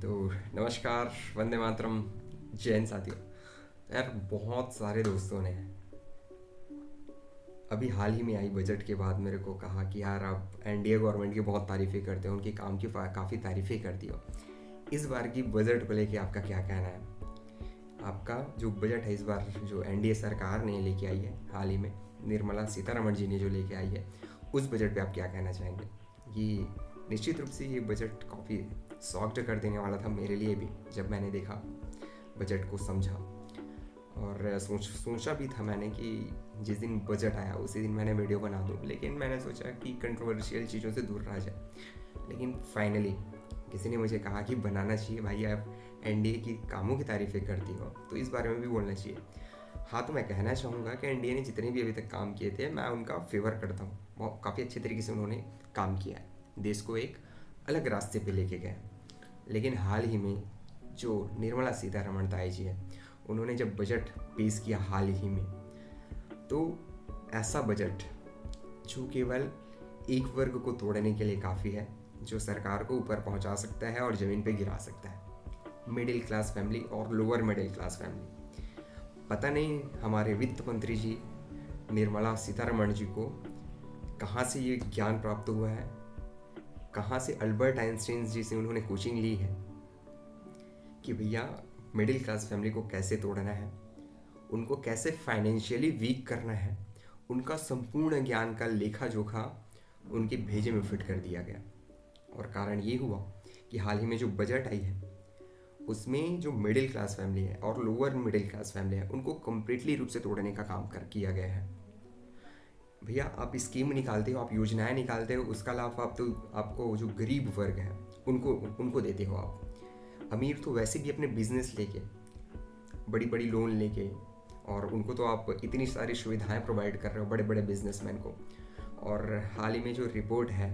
तो नमस्कार, वंदे मातरम, जय हिंद साथियों। यार बहुत सारे दोस्तों ने अभी हाल ही में आई बजट के बाद मेरे को कहा कि यार आप एनडीए गवर्नमेंट की बहुत तारीफ़ें करते हो, उनके काम की काफ़ी तारीफ़ें करती हो। इस बार की बजट को लेके आपका क्या कहना है? आपका जो बजट है इस बार जो एनडीए सरकार ने लेके आई है हाल ही में, निर्मला सीतारमण जी ने जो लेके आई है, उस बजट पे आप क्या कहना चाहेंगे? ये निश्चित रूप से ये बजट काफ़ी शॉक्ड कर देने वाला था मेरे लिए भी, जब मैंने देखा बजट को समझा। और सोचा भी था मैंने कि जिस दिन बजट आया उसी दिन मैंने वीडियो बना दूँ, लेकिन मैंने सोचा कि कंट्रोवर्शियल चीज़ों से दूर रहा जाए। लेकिन फाइनली किसी ने मुझे कहा कि बनाना चाहिए भाई, आप एनडीए की कामों की तारीफ़ें करती हो तो इस बारे में भी बोलना चाहिए। हाँ, तो मैं कहना चाहूँगा कि एनडीए ने जितने भी अभी तक काम किए थे मैं उनका फेवर करता हूँ। बहुत काफ़ी अच्छे तरीके से उन्होंने काम किया है, देश को एक अलग रास्ते पे लेके गए। लेकिन हाल ही में जो निर्मला सीतारमण ताई जी है, उन्होंने जब बजट पेश किया हाल ही में, तो ऐसा बजट जो केवल एक वर्ग को तोड़ने के लिए काफ़ी है, जो सरकार को ऊपर पहुंचा सकता है और ज़मीन पे गिरा सकता है मिडिल क्लास फैमिली और लोअर मिडिल क्लास फैमिली। पता नहीं हमारे वित्त मंत्री जी निर्मला सीतारमण जी को कहाँ से ये ज्ञान प्राप्त हुआ है, कहाँ से अल्बर्ट आइंस्टीन जी से उन्होंने कोचिंग ली है कि भैया मिडिल क्लास फैमिली को कैसे तोड़ना है, उनको कैसे फाइनेंशियली वीक करना है। उनका संपूर्ण ज्ञान का लेखा जोखा उनके भेजे में फिट कर दिया गया। और कारण ये हुआ कि हाल ही में जो बजट आई है उसमें जो मिडिल क्लास फैमिली है और लोअर मिडिल क्लास फैमिली है उनको कम्प्लीटली रूप से तोड़ने का काम किया गया है। भैया आप स्कीम निकालते हो, आप योजनाएं निकालते हो, उसका लाभ आप तो आपको जो गरीब वर्ग है उनको उनको देते हो। आप अमीर तो वैसे भी अपने बिजनेस लेके बड़ी बड़ी लोन लेके, और उनको तो आप इतनी सारी सुविधाएं प्रोवाइड कर रहे हो बड़े बड़े बिजनेसमैन को। और हाल ही में जो रिपोर्ट है,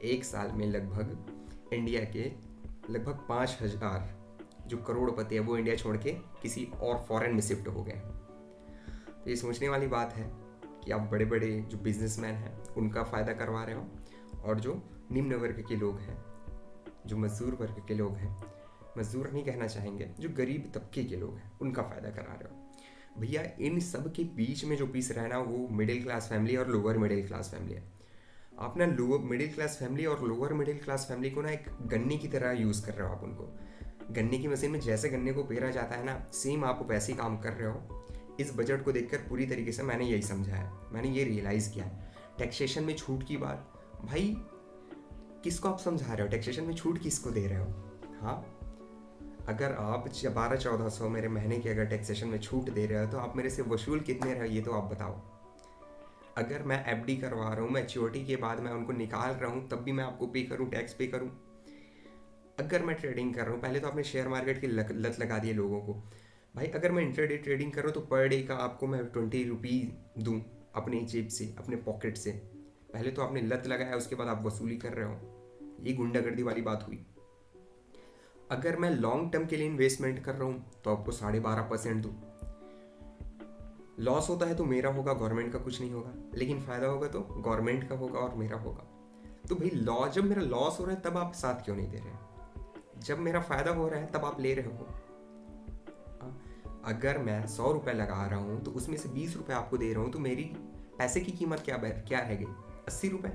एक साल में लगभग इंडिया के लगभग 5,000 जो करोड़पति है वो इंडिया छोड़ के किसी और फॉरेन में शिफ्ट हो गए। तो ये सोचने वाली बात है कि आप बड़े बड़े जो बिजनेसमैन हैं उनका फ़ायदा करवा रहे हो, और जो निम्न वर्ग के लोग हैं, जो मजदूर वर्ग के लोग हैं, मजदूर नहीं कहना चाहेंगे, जो गरीब तबके के लोग हैं उनका फ़ायदा करा रहे हो। भैया इन सब के बीच में जो पीस रहा है ना, वो मिडिल क्लास फैमिली और लोअर मिडिल क्लास फैमिली है। आप ना लोअर मिडिल क्लास फैमिली और लोअर मिडिल क्लास फैमिली को ना एक गन्ने की तरह यूज़ कर रहे हो। आप उनको गन्ने की मशीन में जैसे गन्ने को पेरा जाता है ना, सेम आप वैसे ही काम कर रहे हो। इस बजट को देखकर पूरी तरीके से मैंने यही समझा है, मैंने ये रियलाइज़ किया है। टैक्सेशन में छूट की बात, भाई किसको आप समझा रहे हो? टैक्सेशन में छूट किसको दे रहे हो? हाँ, अगर आप 1200-1400 मेरे महीने की अगर टैक्सेशन में छूट दे रहे हो तो आप मेरे से वसूल कितने रहे ये तो आप बताओ। अगर मैं एफडी करवा रहा हूँ, मैच्योरिटी के बाद मैं उनको निकाल रहा हूँ, तब भी मैं आपको पे करूँ, टैक्स पे करूँ। अगर मैं ट्रेडिंग कर रहा हूँ, पहले तो आपने शेयर मार्केट की लत लगा दी है लोगों को। भाई अगर मैं इंट्राडे ट्रेडिंग कर रहा हूँ तो पर डे का आपको मैं 20 रुपीज़ दूँ अपनी जेब से, अपने पॉकेट से। पहले तो आपने लत लगाया, उसके बाद आप वसूली कर रहे हो। ये गुंडागर्दी वाली बात हुई। अगर मैं लॉन्ग टर्म के लिए इन्वेस्टमेंट कर रहा हूँ तो आपको 12.5% दूँ। लॉस होता है तो मेरा होगा, गवर्नमेंट का कुछ नहीं होगा, लेकिन फ़ायदा होगा तो गवर्नमेंट का होगा और मेरा होगा। तो भाई जब मेरा लॉस हो रहा है तब आप साथ क्यों नहीं दे रहे? जब मेरा फ़ायदा हो रहा है तब आप ले रहे हो। अगर मैं 100 रुपये लगा रहा हूँ तो उसमें से 20 रुपये आपको दे रहा हूँ, तो मेरी पैसे की कीमत क्या रह गई? 80 रुपये।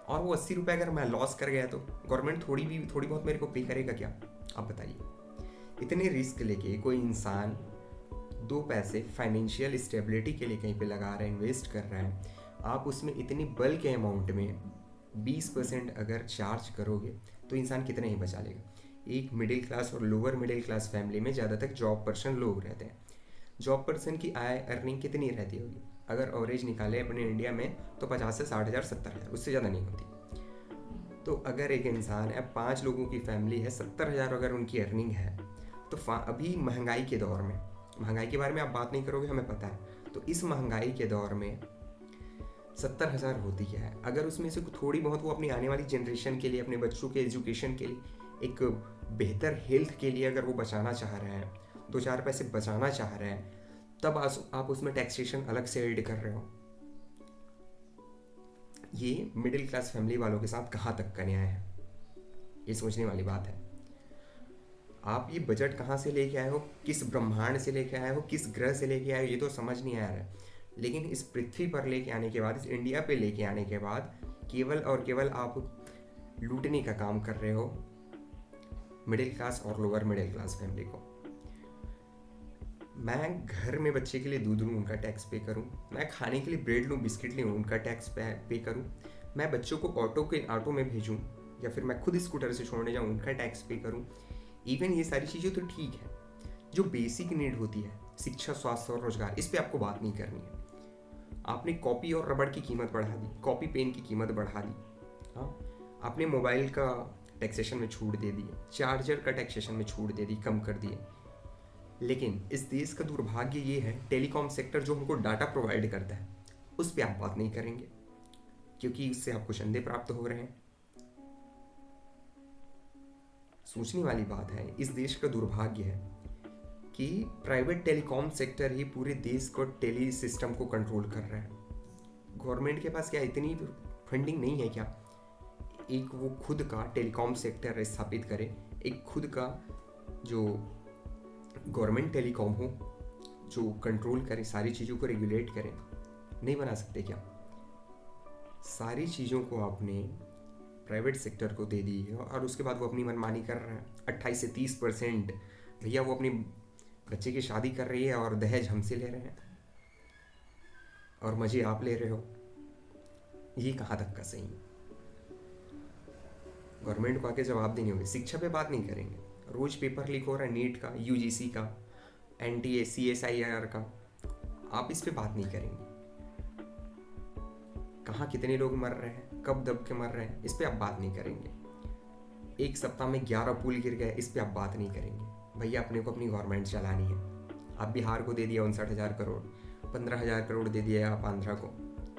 और वो 80 रुपये अगर मैं लॉस कर गया तो गवर्नमेंट थोड़ी बहुत मेरे को पे करेगा क्या? आप बताइए। इतने रिस्क लेके कोई इंसान 2 पैसे फाइनेंशियल स्टेबिलिटी के लिए कहीं पे लगा रहा है, इन्वेस्ट कर रहा है, आप उसमें इतनी बल्क अमाउंट में 20% अगर चार्ज करोगे तो इंसान कितने ही बचा लेगा? एक मिडिल क्लास और लोअर मिडिल क्लास फैमिली में ज़्यादातर जॉब पर्सन लोग रहते हैं। जॉब पर्सन की आय अर्निंग कितनी रहती होगी? अगर एवरेज निकाले अपने इंडिया में तो 50 से 60,000, 70,000, उससे ज़्यादा नहीं होती। तो अगर एक इंसान है, 5 लोगों की फैमिली है, 70,000 अगर उनकी अर्निंग है, तो अभी महंगाई के दौर में, महंगाई के बारे में आप बात नहीं करोगे हमें पता है, तो इस महंगाई के दौर में 70,000 होती है। अगर उसमें से थोड़ी बहुत वो अपनी आने वाली जनरेशन के लिए, अपने बच्चों के एजुकेशन के लिए, एक बेहतर हेल्थ के लिए अगर वो बचाना चाह रहे हैं, 2-4 पैसे बचाना चाह रहे हैं, तब आप उसमें टैक्सेशन अलग से ऐड कर रहे हो। ये मिडिल क्लास फैमिली वालों के साथ कहाँ तक का न्याय है? ये सोचने वाली बात है। आप ये बजट कहाँ से लेके आए हो, किस ब्रह्मांड से लेके आए हो, किस ग्रह से लेके आए हो, ये तो समझ नहीं आ रहा है। लेकिन इस पृथ्वी पर लेके आने के बाद, इस इंडिया पे लेके आने के बाद केवल और केवल आप लूटने का काम कर रहे हो मिडिल क्लास और लोअर मिडिल क्लास फैमिली को। मैं घर में बच्चे के लिए दूध लूँ, उनका टैक्स पे करूँ, मैं खाने के लिए ब्रेड लूँ, बिस्किट लूँ, उनका टैक्स पे करूँ, मैं बच्चों को ऑटो में भेजूँ, या फिर मैं खुद स्कूटर से छोड़ने जाऊँ, उनका टैक्स पे करूँ। इवन ये सारी चीज़ें तो ठीक है, जो बेसिक नीड होती है, शिक्षा, स्वास्थ्य और रोजगार, इस पर आपको बात नहीं करनी है। आपने कॉपी और रबड़ की कीमत बढ़ा दी, कॉपी पेन की कीमत बढ़ा दी, हाँ, आपने मोबाइल का टैक्सेशन में छूट दे दी, चार्जर का टैक्सेशन में छूट दे दी, कम कर दिए। लेकिन इस देश का दुर्भाग्य ये है, टेलीकॉम सेक्टर जो हमको डाटा प्रोवाइड करता है, उस पर आप बात नहीं करेंगे, क्योंकि इससे आपको चंदे प्राप्त हो रहे हैं। सोचने वाली बात है, इस देश का दुर्भाग्य है कि प्राइवेट टेलीकॉम सेक्टर ही पूरे देश को टेली सिस्टम को कंट्रोल कर रहा है। गवर्नमेंट के पास क्या इतनी फंडिंग नहीं है क्या, एक वो खुद का टेलीकॉम सेक्टर स्थापित करे, एक खुद का जो गवर्नमेंट टेलीकॉम हो, जो कंट्रोल करे, सारी चीज़ों को रेगुलेट करे? नहीं बना सकते क्या? सारी चीज़ों को आपने प्राइवेट सेक्टर को दे दी है और उसके बाद वो अपनी मनमानी कर रहा है। 28 से 30% भैया वो अपनी बच्चे की शादी कर रही है और दहेज हमसे ले रहे हैं और मजे आप ले रहे हो। ये कहाँ तक का सही है? गवर्नमेंट को आके जवाब देनी होगी। शिक्षा पे बात नहीं करेंगे, रोज पेपर लीक हो रहा है, नीट का, यूजीसी का, एनटीए, सीएसआईआर का, आप इस पे बात नहीं करेंगे। कहाँ कितने लोग मर रहे हैं, कब दब के मर रहे हैं, इस पे आप बात नहीं करेंगे। एक सप्ताह में 11 पुल गिर गए, इस पे आप बात नहीं करेंगे। भैया अपने को अपनी गवर्नमेंट चलानी है। आप बिहार को दे दिया 59,000 करोड़, 15,000 करोड़ दे दिया आप आंध्रा को,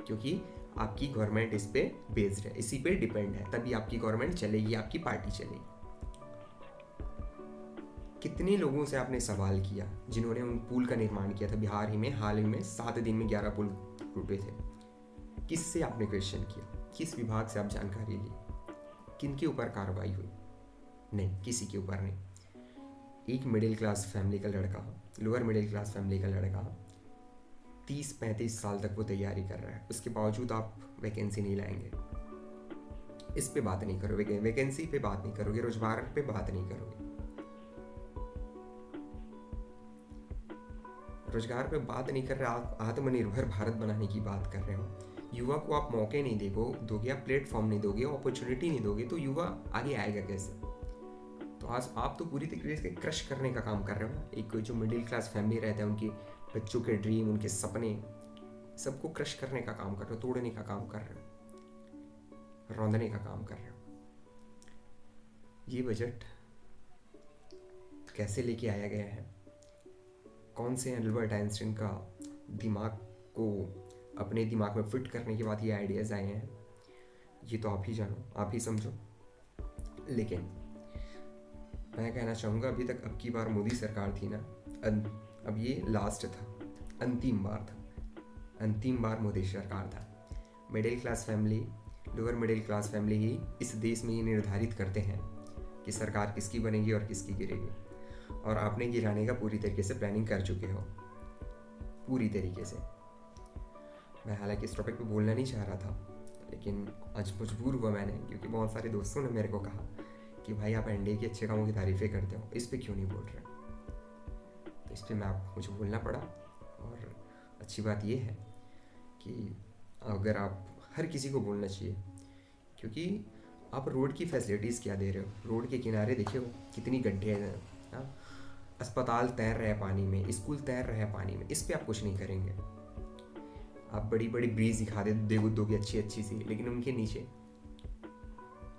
क्योंकि आपकी गवर्नमेंट इस पे बेस्ड है, इसी पे डिपेंड है, तभी आपकी गवर्नमेंट चलेगी, आपकी पार्टी चलेगी। कितने लोगों से आपने सवाल किया जिन्होंने उन पुल का निर्माण किया था? बिहार ही में हाल ही में 7 दिन में 11 पुल टूटे थे। किससे आपने क्वेश्चन किया? किस विभाग से आप जानकारी ली? किन के ऊपर कार्रवाई हुई? नहीं, किसी के ऊपर नहीं। एक मिडिल क्लास फैमिली का लड़का, लोअर मिडिल क्लास फैमिली का लड़का 30-35 साल तक वो तैयारी कर रहा है, उसके बावजूद आप वैकेंसी नहीं लाएंगे। इस पे बात नहीं करोगे, वैकेंसी पे बात नहीं करोगे, रोजगार पे बात नहीं करोगे। रोजगार पे बात नहीं कर रहे, आप आत्मनिर्भर भारत बनाने की बात कर रहे हो। युवा को आप मौके नहीं दोगे, आप प्लेटफॉर्म नहीं दोगे, अपॉर्चुनिटी नहीं दोगे, तो युवा आगे आएगा कैसे? तो आज आप तो पूरी तरीके से क्रश करने का काम कर रहे हो ना। एक जो मिडिल क्लास फैमिली रहता है, उनके बच्चों के ड्रीम, उनके सपने, सबको क्रश करने का काम कर रहे हो, तोड़ने का काम कर रहे हो, रौंदने का काम कर रहे हो। ये बजट कैसे लेके आया गया है? कौन से एल्बर्ट आइंस्टीन का दिमाग को अपने दिमाग में फिट करने के बाद ये आइडियाज़ आए हैं? ये तो आप ही जानो, आप ही समझो। लेकिन मैं कहना चाहूँगा, अभी तक अब की बार मोदी सरकार थी ना, अब ये लास्ट था, अंतिम बार था, अंतिम बार मोदी सरकार था। Middle class family, lower middle class family ही इस देश में ये निर्धारित करते हैं कि सरकार किसकी बनेगी और किसकी गिरेगी। और आपने गिराने का पूरी तरीके से प्लानिंग कर चुके हो, पूरी तरीके से। मैं हालांकि इस टॉपिक पे बोलना नहीं चाह रहा था, लेकिन आज मजबूर हुआ मैंने, क्योंकि बहुत सारे दोस्तों ने मेरे को कहा कि भाई आप एनडीए के अच्छे कामों की तारीफ़ें करते हो, इस पे क्यों नहीं बोल रहे? तो इस पर मुझे बोलना पड़ा। और अच्छी बात ये है कि अगर आप, हर किसी को बोलना चाहिए, क्योंकि आप रोड की फैसिलिटीज़ क्या दे रहे हो? रोड के किनारे देखिए कितनी गड्ढे हैं, अस्पताल तैर रहे हैं पानी में, स्कूल तैर रहे हैं पानी में, इस पर आप कुछ नहीं करेंगे। आप बड़ी बड़ी ब्रिज दिखा दोगे अच्छी सी, लेकिन उनके नीचे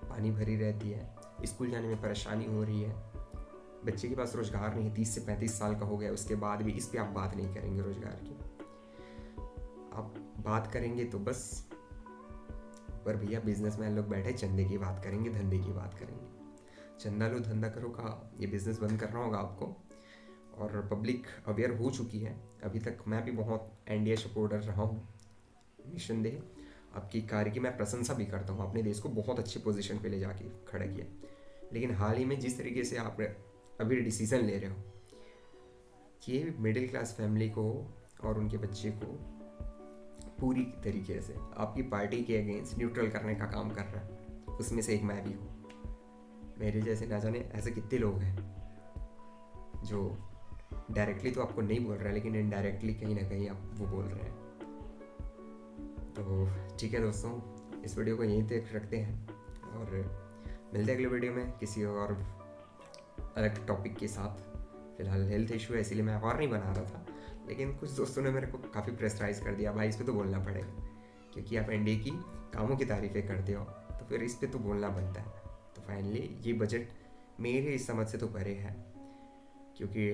पानी भरी रहती है, स्कूल जाने में परेशानी हो रही है, बच्चे के पास रोजगार नहीं है, 30 से 35 साल का हो गया, उसके बाद भी इस पे आप बात नहीं करेंगे रोजगार की। आप बात करेंगे तो बस पर भैया बिजनेसमैन लोग बैठे चंदे की बात करेंगे, धंधे की बात करेंगे। चंदा लो धंधा करो का ये बिजनेस बंद करना होगा आपको। और पब्लिक अवेयर हो चुकी है। अभी तक मैं भी बहुत एनडीए सपोर्टर रहा हूँ, निस्संदेह आपकी कार्य की मैं प्रशंसा भी करता हूँ। अपने देश को बहुत अच्छी पोजीशन पे ले जाके खड़ा किया। लेकिन हाल ही में जिस तरीके से आप अभी डिसीज़न ले रहे हो कि मिडिल क्लास फैमिली को और उनके बच्चे को पूरी तरीके से आपकी पार्टी के अगेंस्ट न्यूट्रल करने का काम कर रहा है, उसमें से एक मैं भी हूँ। मेरे जैसे ना जाने ऐसे कितने लोग हैं जो डायरेक्टली तो आपको नहीं बोल रहे हैं, लेकिन इनडायरेक्टली कहीं ना कहीं आप वो बोल रहे हैं। तो ठीक है दोस्तों, इस वीडियो को यहीं तक रखते हैं और मिलते हैं अगले वीडियो में किसी और अलग टॉपिक के साथ। फिलहाल हेल्थ इशू है इसीलिए मैं और नहीं बना रहा था, लेकिन कुछ दोस्तों ने मेरे को काफ़ी प्रेशराइज कर दिया, भाई इस पर तो बोलना पड़ेगा क्योंकि आप एनडीए की कामों की तारीफ़ें करते हो, तो फिर इस पर तो बोलना बनता है। तो फाइनली ये बजट मेरे इस समझ से तो परे है, क्योंकि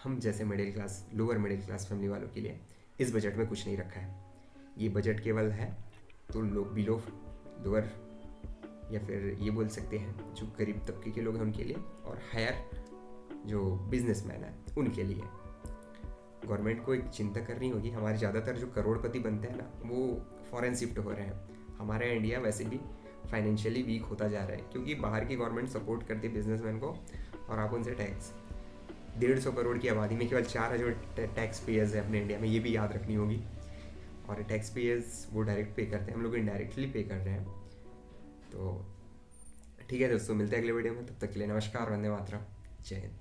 हम जैसे middle class, lower middle class family वालों के लिए इस बजट में कुछ नहीं रखा है। ये बजट केवल है तो लोग बिलो लोअर या फिर ये बोल सकते हैं जो गरीब तबके के लोग हैं उनके लिए, और हायर जो बिजनेसमैन है उनके लिए। गवर्नमेंट को एक चिंता करनी होगी, हमारे ज़्यादातर जो करोड़पति बनते हैं ना वो फॉरेन शिफ्ट हो रहे हैं। हमारा इंडिया वैसे भी फाइनेंशियली वीक होता जा रहा है क्योंकि बाहर की गवर्नमेंट सपोर्ट करती है बिजनेसमैन को, और आप उनसे टैक्स 150 करोड़ की आबादी में केवल 4 जो टैक्स पेयर्स है अपने इंडिया में, ये भी याद रखनी होगी। और टैक्स पेयर्स वो डायरेक्ट पे करते हैं, हम लोग इनडायरेक्टली पे कर रहे हैं। तो ठीक है दोस्तों, मिलते हैं अगले वीडियो में, तब तक के लिए नमस्कार, वंदे मातरम, जय हिंद।